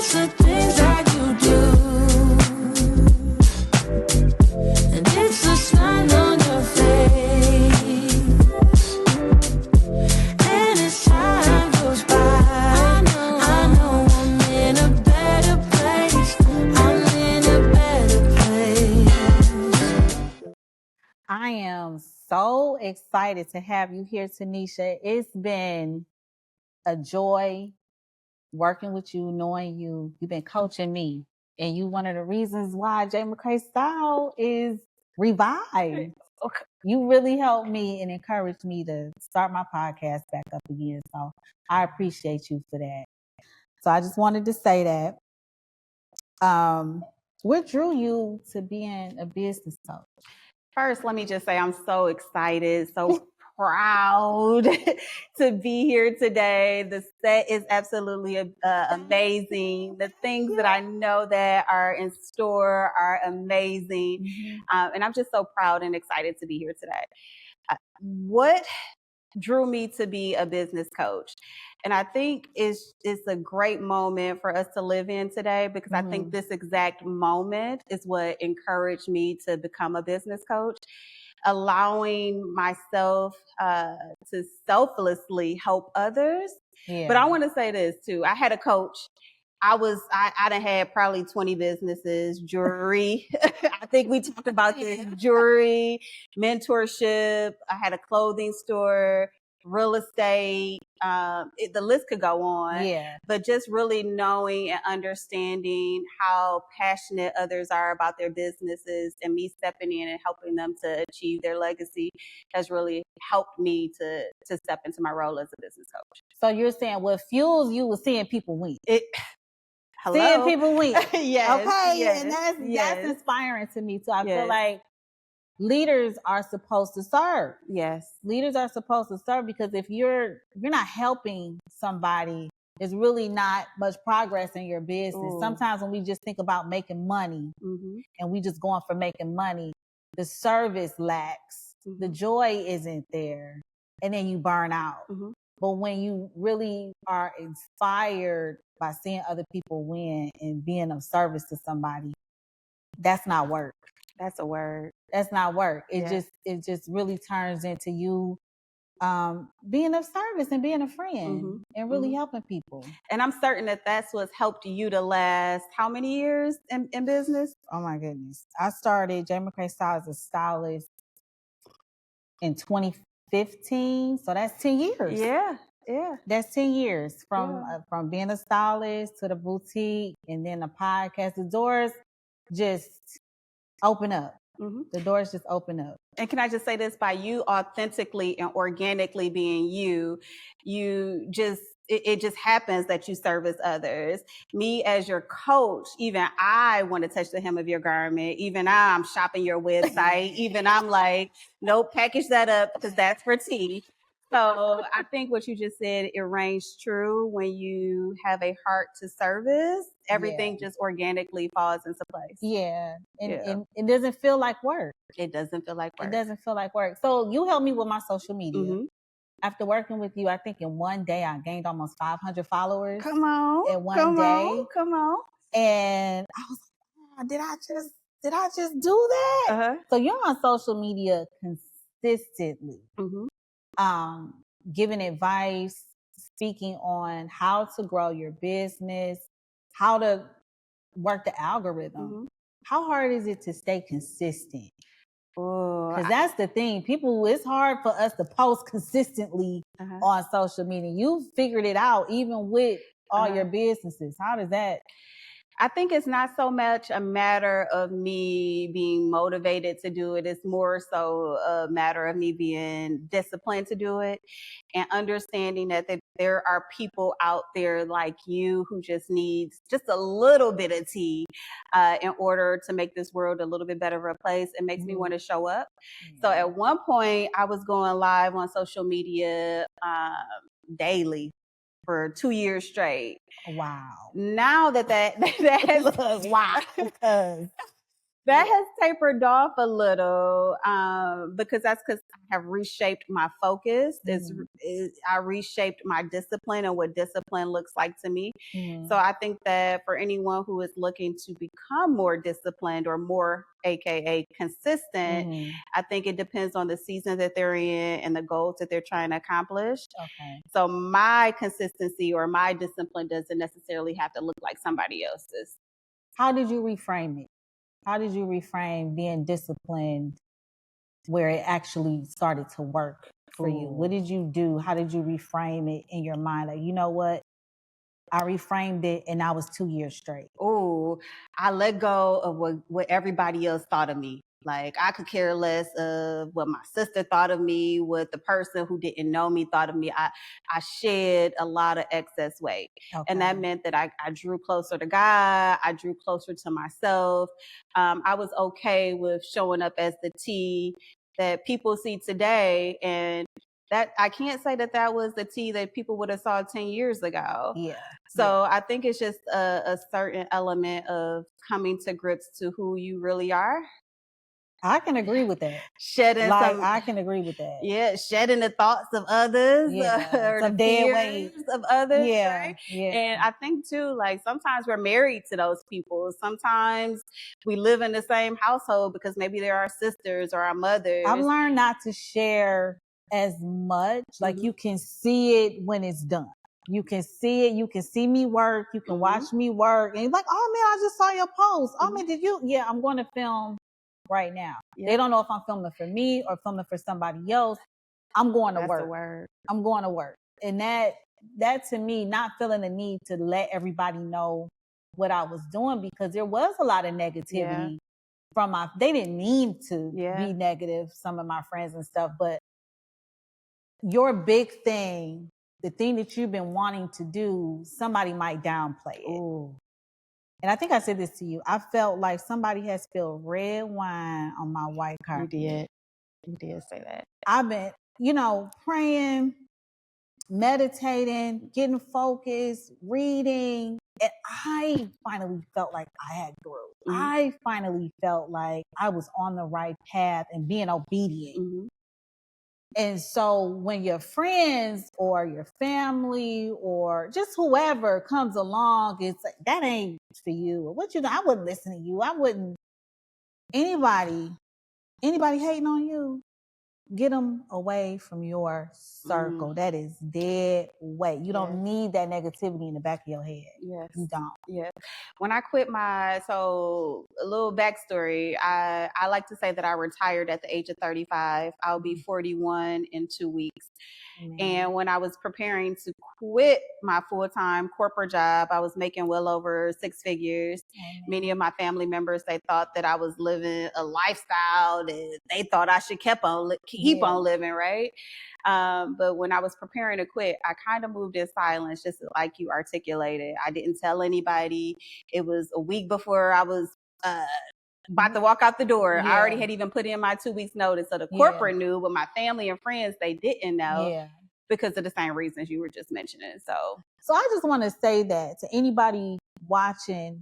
it's the things that you do. And it's the smile on your face. And as time goes by, I know I'm in a better place. I'm in a better place. I am so excited to have you here, Tanesha. It's been a joy working with you, knowing you. You've been coaching me. And you one of the reasons why J. McCray Style is revived. You really helped me and encouraged me to start my podcast back up again. So I appreciate you for that. So I just wanted to say that. What drew you to being a business coach? First, let me just say I'm so excited, so proud to be here today. The set is absolutely amazing. The things that I know that are in store are amazing. And I'm just so proud and excited to be here today. What drew me to be a business coach? And I think it's a great moment for us to live in today, because I think this exact moment is what encouraged me to become a business coach, allowing myself to selflessly help others. Yeah. But I want to say this too. I had a coach. I done had probably 20 businesses, jewelry. I think we talked about this, jewelry, mentorship. I had a clothing store, real estate. The list could go on. Yeah. But just really knowing and understanding how passionate others are about their businesses, and me stepping in and helping them to achieve their legacy has really helped me to step into my role as a business coach. So you're saying what fuels you was seeing people win. Hello? Seeing people win. Yes. Okay. Yes, and that's inspiring to me too. I Yes. feel like leaders are supposed to serve. Yes. Leaders are supposed to serve, because if you're not helping somebody, there's really not much progress in your business. Ooh. Sometimes when we just think about making money and we just going for making money, the service lacks. The joy isn't there. And then you burn out. But when you really are inspired by seeing other people win and being of service to somebody, that's not work. That's a word. That's not work. It just really turns into you being of service and being a friend and really helping people. And I'm certain that that's what's helped you to last how many years in business? Oh my goodness. I started J. McCray Style as a stylist in 2015. So that's 10 years. Yeah. That's 10 years from being a stylist to the boutique and then the podcast. The doors just open up. The doors just open up. And can I just say this, by you authentically and organically being you just, it just happens that you service others. Me as your coach, even I want to touch the hem of your garment. Even I'm shopping your website. Even I'm like, nope, package that up because that's for tea. So I think what you just said, it rings true. When you have a heart to service, everything just organically falls into place. Yeah. And it doesn't feel like work. It doesn't feel like work. It doesn't feel like work. So you helped me with my social media. After working with you, I think in one day I gained almost 500 followers. Come on. In one day. Come on. And I was like, oh, did I just do that? So you're on social media consistently. Giving advice, speaking on how to grow your business, how to work the algorithm. How hard is it to stay consistent? Because that's the thing. It's hard for us to post consistently on social media. You figured it out, even with all your businesses. How does that? I think it's not so much a matter of me being motivated to do it. It's more so a matter of me being disciplined to do it, and understanding that there are people out there like you who just needs just a little bit of tea in order to make this world a little bit better of a place. It makes me want to show up. So at one point I was going live on social media daily for 2 years straight. Wow. Now that has wow. That has tapered off a little because I have reshaped my focus. I reshaped my discipline and what discipline looks like to me. So I think that for anyone who is looking to become more disciplined or more, AKA consistent, I think it depends on the season that they're in and the goals that they're trying to accomplish. Okay. So my consistency or my discipline doesn't necessarily have to look like somebody else's. How did you reframe it? How did you reframe being disciplined where it actually started to work for you? What did you do? How did you reframe it in your mind? Like, you know what? I reframed it and I was 2 years straight. Oh, I let go of what everybody else thought of me. Like I could care less of what my sister thought of me, what the person who didn't know me thought of me. I shed a lot of excess weight. Okay. And that meant that I drew closer to God. I drew closer to myself. I was okay with showing up as the T that people see today. And that I can't say that was the T that people would have saw 10 years ago. Yeah. So I think it's just a certain element of coming to grips to who you really are. I can agree with that. I can agree with that. Yeah, shedding the thoughts of others, or some the dead fears of others. Yeah, right? Yeah. And I think too, like sometimes we're married to those people. Sometimes we live in the same household because maybe they're our sisters or our mothers. I've learned not to share as much. Like you can see it when it's done. You can see it. You can see me work. You can watch me work. And you're like, oh man, I just saw your post. Oh man, did you? Yeah, I'm going to film right now. Yeah. They don't know if I'm filming for me or filming for somebody else. I'm going to work. I'm going to work. And that to me, not feeling the need to let everybody know what I was doing because there was a lot of negativity from they didn't mean to be negative, some of my friends and stuff, but your big thing, the thing that you've been wanting to do, somebody might downplay it. Ooh. And I think I said this to you. I felt like somebody had spilled red wine on my white carpet. You did say that. I've been, praying, meditating, getting focused, reading. And I finally felt like I had growth. I finally felt like I was on the right path and being obedient. And so when your friends or your family or just whoever comes along, it's like, that ain't for you. Or what you know, I wouldn't listen to you. I wouldn't, anybody hating on you, get them away from your circle. That is dead weight. You don't need that negativity in the back of your head. Yes. You don't. Yeah. When I quit so a little backstory, I like to say that I retired at the age of 35. I'll be 41 in 2 weeks. And when I was preparing to quit my full-time corporate job, I was making well over 6 figures. Many of my family members, they thought that I was living a lifestyle that they thought I should keep on living, right? But when I was preparing to quit, I kind of moved in silence, just like you articulated. I didn't tell anybody. It was a week before I was about to walk out the door. I already had even put in my 2 weeks notice. So the corporate knew, but my family and friends, they didn't know because of the same reasons you were just mentioning. So I just want to say that to anybody watching,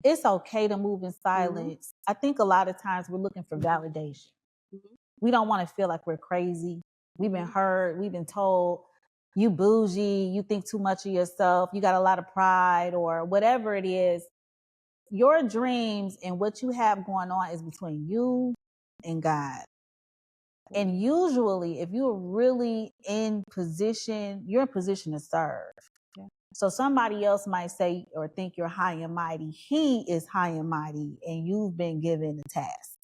it's okay to move in silence. I think a lot of times we're looking for validation. We don't want to feel like we're crazy. We've been hurt. We've been told you bougie, you think too much of yourself, you got a lot of pride or whatever it is. Your dreams and what you have going on is between you and God. And usually if you're really in position, you're in position to serve. Yeah. So somebody else might say or think you're high and mighty. He is high and mighty and you've been given a task.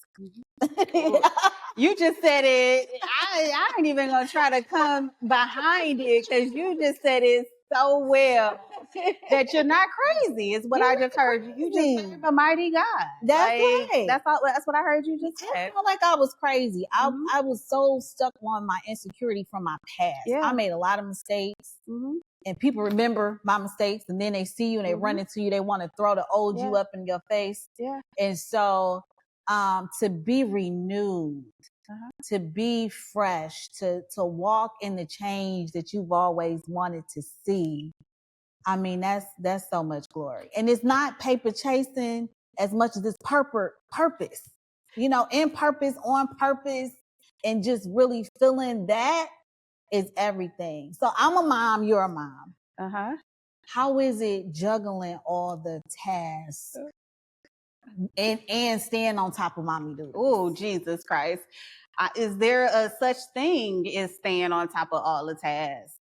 You just said it. I ain't even gonna try to come behind it because you just said it so well that you're not crazy. Is what I just heard. You just serve a mighty God. That's right. That's what I heard you just say. It's not like I was crazy. I was so stuck on my insecurity from my past. Yeah. I made a lot of mistakes. And people remember my mistakes and then they see you and they run into you. They want to throw the old you up in your face. Yeah. And so to be renewed, to be fresh, to walk in the change that you've always wanted to see. I mean, that's so much glory. And it's not paper chasing. as much as it's purpose, you know, in purpose, on purpose, and just really feeling that is everything. So I'm a mom, you're a mom. Uh-huh. How is it juggling all the tasks and staying on top of mommy duties? Oh, Jesus Christ. Is there a such thing as staying on top of all the tasks?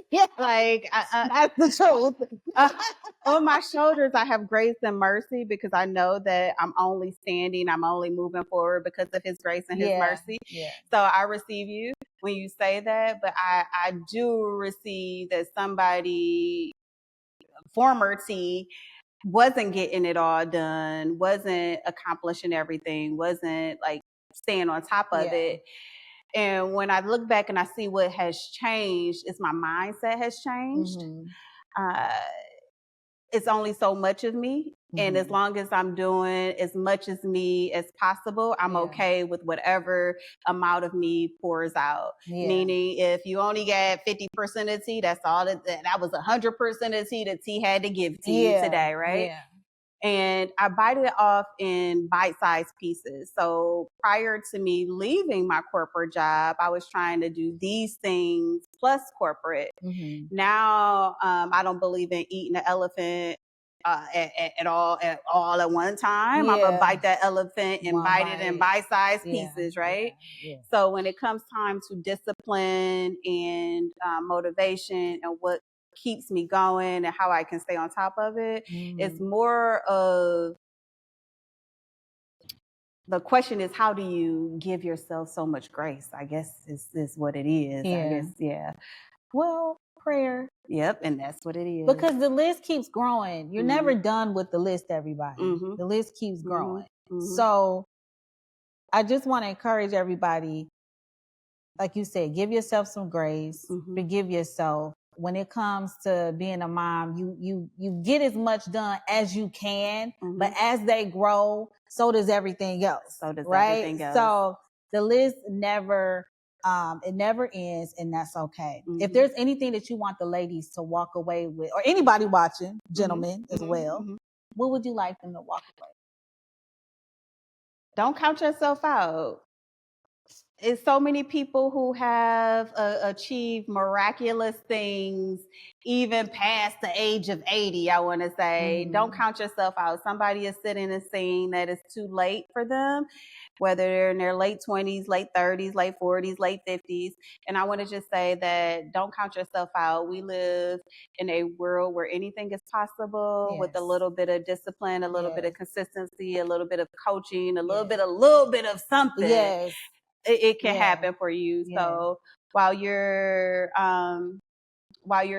Yeah, Like, that's the truth. on my shoulders, I have grace and mercy because I know that I'm only moving forward because of his grace and his mercy. Yeah. So I receive you when you say that, but I do receive that somebody, former T, wasn't getting it all done, wasn't accomplishing everything, wasn't like staying on top of it. And when I look back and I see what has changed, it's my mindset has changed. It's only so much of me. And as long as I'm doing as much as me as possible, I'm okay with whatever amount of me pours out. Meaning if you only got 50% of T, that's all that was 100% of T that T had to give to you today, right? Yeah. And I bite it off in bite-sized pieces. So prior to me leaving my corporate job, I was trying to do these things plus corporate. Now, I don't believe in eating an elephant at all at one time. I'm gonna bite that elephant and bite it in bite-sized pieces, right? So when it comes time to discipline and motivation and what keeps me going and how I can stay on top of it, it's more of the question is, how do you give yourself so much grace? I guess is what it is. I guess, Well, prayer. Yep, and that's what it is. Because the list keeps growing. You're never done with the list, everybody. The list keeps growing. So I just want to encourage everybody, like you said, give yourself some grace, forgive yourself. When it comes to being a mom, you get as much done as you can, but as they grow, so does everything else. Everything else. So the list never ends, and that's okay. If there's anything that you want the ladies to walk away with, or anybody watching, gentlemen as well, what would you like them to walk away with? Don't count yourself out. It's so many people who have achieved miraculous things even past the age of 80, I want to say. Don't count yourself out. Somebody is sitting and saying that it's too late for them, whether they're in their late 20s, late 30s, late 40s, late 50s. And I want to just say that don't count yourself out. We live in a world where anything is possible with a little bit of discipline, a little bit of consistency, a little bit of coaching, a little bit of something. It can happen for you. So while you're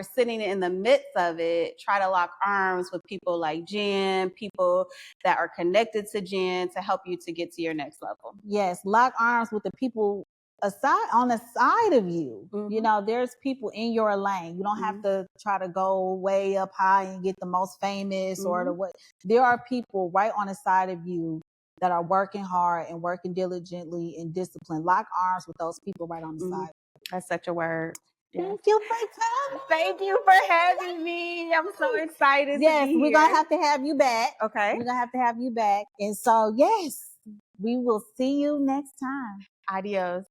sitting in the midst of it, try to lock arms with people like Jen, people that are connected to Jen to help you to get to your next level. Yes, lock arms with the people on the side of you. You know, there's people in your lane. You don't have to try to go way up high and get the most famous or the what. There are people right on the side of you that are working hard and working diligently and disciplined. Lock arms with those people right on the side. That's such a word. Thank you for coming. Thank you for having me. I'm so excited to be here. We're going to have to have you back. Okay. We're going to have to have you back. And so, yes, we will see you next time. Adios.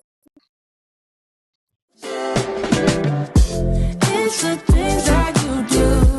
It's the things that you do.